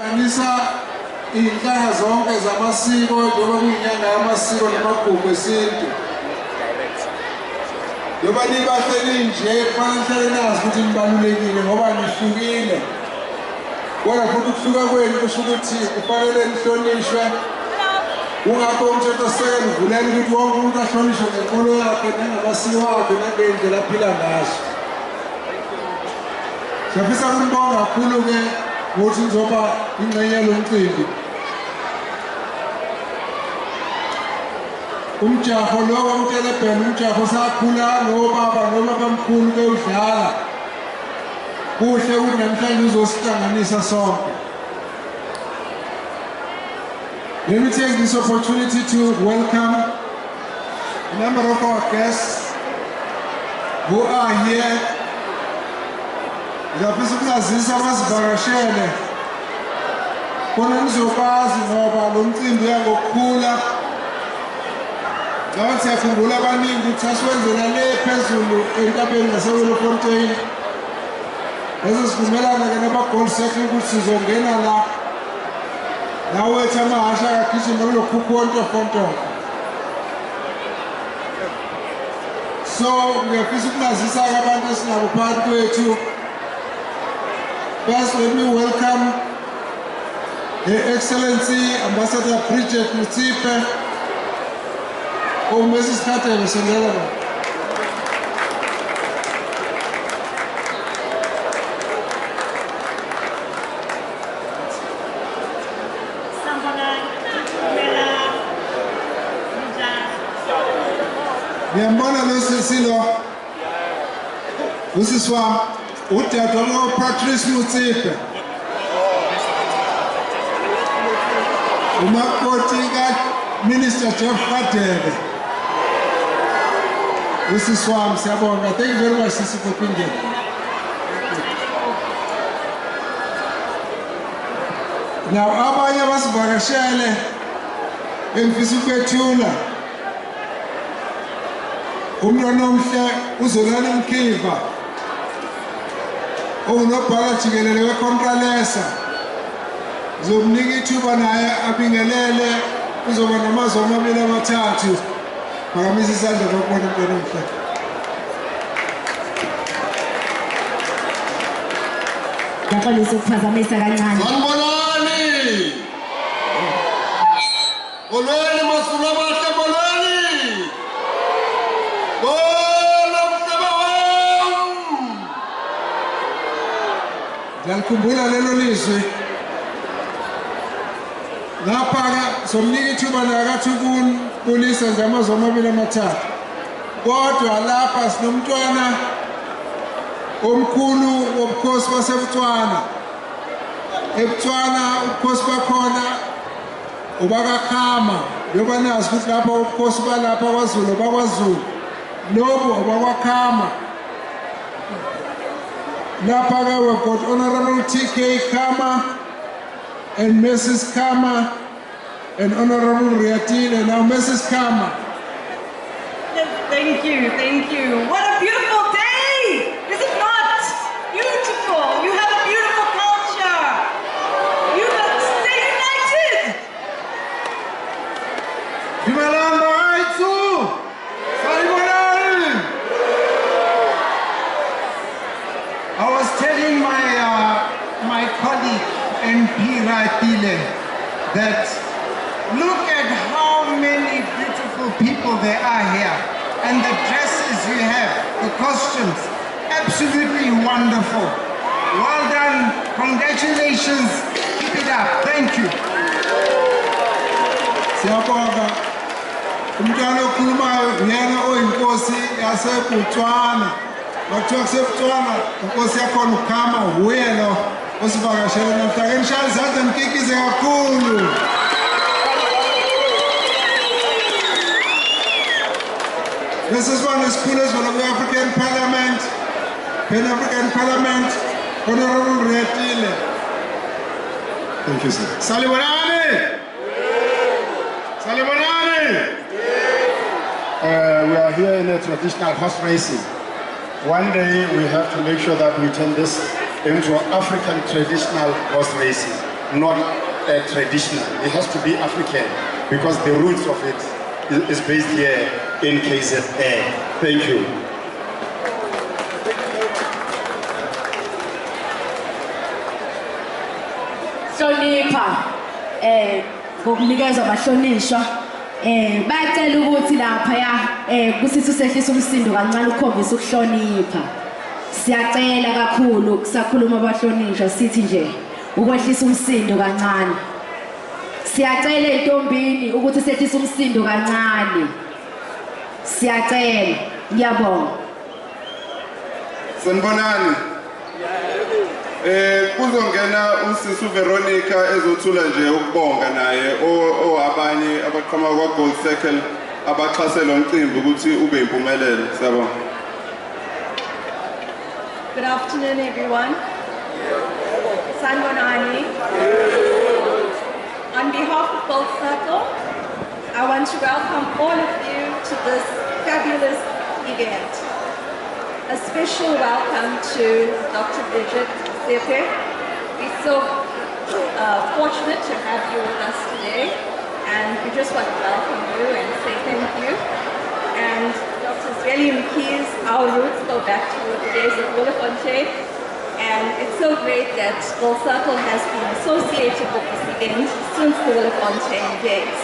hlanganisa inhlanga zonke zamasiko njengoba kuyinyanga yamasiko namagugu esintu. Njengoba nibahleli nje kufanele nazi ukuthi nibalulekile ngoba nihlukile. Kodwa futhi ukuhluka kwenu kusho ukuthi kufanele nihlonishwe. Kungakho umthethosisekelo uvulela ukuthi wonke umuntu ahlonishwe ngenkolo yakhe nangamasiko akhe nangendlela aphila ngazo. Siyafisa ukunibonga kakhulu-ke ngokuthi nizoba ingxenye yalo mcimbi. Umjaho lo wamtelebheni umjaho sakhula nobaba nobabamkhulu bewudlala. Kuhle ukuthi namhlanje uzosihlanganisa sonke. Let me take this opportunity to welcome a number of our guests who are here. Ngiyafisa ukuzazisa abasivakashele khona nizokwazi ngoba lo mcimbi uyangokukhula. Ngabe siyakhumbula abaningi ukuthi asiwenzela le phezulu entabeni ngaseWilfontein. Bese sivumelana-ke naba-Gold Circle ukuthi sizongena la. Nawethu amahasha akagijima kulokhukhu wontofontofo. So ngiyafisa ukunazisa-ke abantu esinabo phakathi kwethu. First, let me welcome Her Excellency Ambassador Bridget Mutsipe. Oh, Mrs. Carter, Sandela. Ngiyambona lo sisilo. Usiswa uDadewabo Patrice Mutsipe. Umakoti Minister Jeff Radebe. Usiswam siyabonga. Thank you very much sisi for being here. Now abanye basivakashele engifisa ukwethula. Umntwana omhle uZolani Mkhiva. Unobhala jikelele wekhonkalesa. Zomnika ithuba naye abingelele uzoba namazwi amabili amathathu. Phakamisa isandla lokubona umntwana omhle. Ngiyaqolisa ukuphazamisa kancane. Sanibonani. Bolweni masula bahle bolweni. Ngiyakhumbula lelo lizwi. Lapha somnika ithuba nakathi ukulisa nje amazwi amabili amathathu. Kodwa lapha sinomntwana omkhulu wobukhosi baseButswana. eButswana ubukhosi bakhona ubakaKhama. Njengoba nazi ukuthi lapha ubukhosi balapha kwaZulu bakwaZulu. Lobo obakwaKhama. Lapha we've got Honorable T.K. Khama and Mrs. Khama and Honorable Riatile. Now Mrs. Khama. Thank you, thank you. What a beautiful day! Is it not? Beautiful. You have a beautiful culture. You must stay united. Himalanda Aitsu! Salibonani! I was telling my colleague MP Riatile that look at how many beautiful people there are here, and the dresses you have, the costumes, absolutely wonderful. Well done, congratulations, keep it up, thank you. Siyabonga. Umntwana okhulumayo uyena oyinkosi yaseButswana. Bathiwa kuseButswana inkosi yakhona uKhama uye lo osivakashele namhlanje. Ngishaya izandla nikikize kakhulu. This is one of the schoolers from the African Parliament, Pan-African Parliament, Honorable Riatile. Thank you, sir. Salibonani! Salibonani! We are here in a traditional horse racing. One day we have to make sure that we turn this into African traditional horse racing. not traditional. It has to be African because the roots of it is based here in KZN. Thank you. Hlonipha ngokunikezwa abahlonishwa bayacela ukuthi lapha kusithu sehlisa umsindo kancane ukukhombisa ukuhlonipha. Siyacela kakhulu kusakhuluma abahlonishwa sithi nje ukwehlisa umsindo kancane. Siyacela intombini ukuthi sehlisa umsindo kancane. Siyacela. Ngiyabonga. Sanibonani. Kuzongena usisi Veronica ezothula nje ukubonga naye abanye abaqhamuka kwa Gold Circle abaxhase lo mcimbi ukuthi ube impumelelo. Siyabonga. Good afternoon, everyone. Sanibonani. On behalf of Gold Circle, I want to welcome all of you to this fabulous event. A special welcome to Dr. Bhejane. We're so fortunate to have you with us today, and we just want to welcome you and say thank you. And Dr. Zweli McKee's, our roots go back to the days of Bullefontein, and it's so great that Gold Circle has been associated with this event since the Bullefontein days.